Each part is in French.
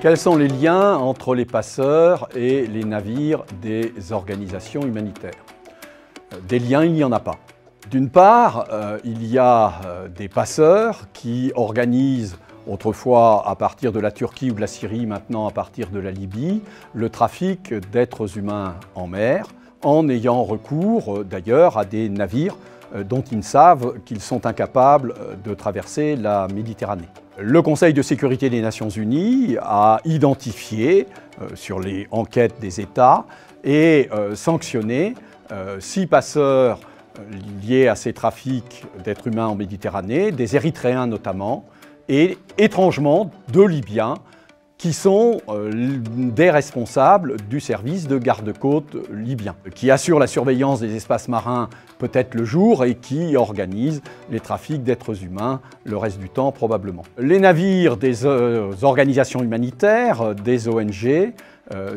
Quels sont les liens entre les passeurs et les navires des organisations humanitaires? Des liens, il n'y en a pas. D'une part, il y a des passeurs qui organisent, autrefois à partir de la Turquie ou de la Syrie, maintenant à partir de la Libye, le trafic d'êtres humains en mer, en ayant recours d'ailleurs à des navires dont ils savent qu'ils sont incapables de traverser la Méditerranée. Le Conseil de sécurité des Nations Unies a identifié, sur les enquêtes des États, et sanctionné 6 passeurs liés à ces trafics d'êtres humains en Méditerranée, des Érythréens notamment, et étrangement 2 Libyens, qui sont des responsables du service de garde-côte libyen, qui assure la surveillance des espaces marins peut-être le jour et qui organise les trafics d'êtres humains le reste du temps probablement. Les navires des organisations humanitaires, des ONG,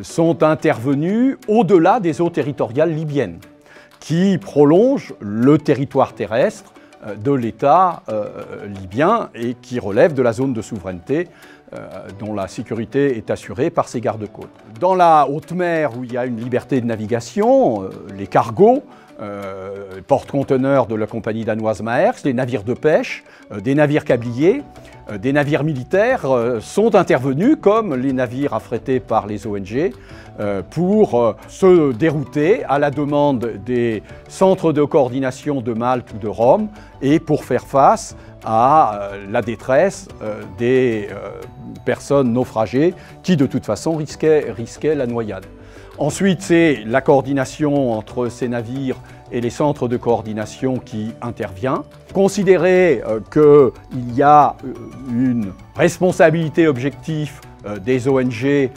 sont intervenus au-delà des eaux territoriales libyennes, qui prolongent le territoire terrestre de l'État libyen et qui relèvent de la zone de souveraineté dont la sécurité est assurée par ces gardes-côtes. Dans la haute mer où il y a une liberté de navigation, les cargos, porte-conteneurs de la compagnie danoise Maersk, les navires de pêche, des navires câbliers, des navires militaires sont intervenus comme les navires affrétés par les ONG pour se dérouter à la demande des centres de coordination de Malte ou de Rome et pour faire face à la détresse des personnes naufragées qui de toute façon risquaient la noyade. Ensuite, c'est la coordination entre ces navires et les centres de coordination qui intervient. Considérer qu'il y a une responsabilité objective des ONG,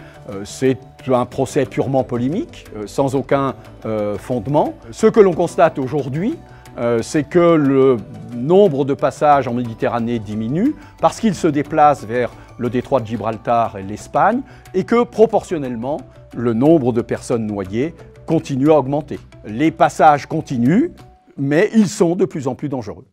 c'est un procès purement polémique, sans aucun fondement. Ce que l'on constate aujourd'hui, c'est que le nombre de passages en Méditerranée diminue parce qu'ils se déplacent vers le détroit de Gibraltar et l'Espagne et que proportionnellement, le nombre de personnes noyées continue à augmenter. Les passages continuent, mais ils sont de plus en plus dangereux.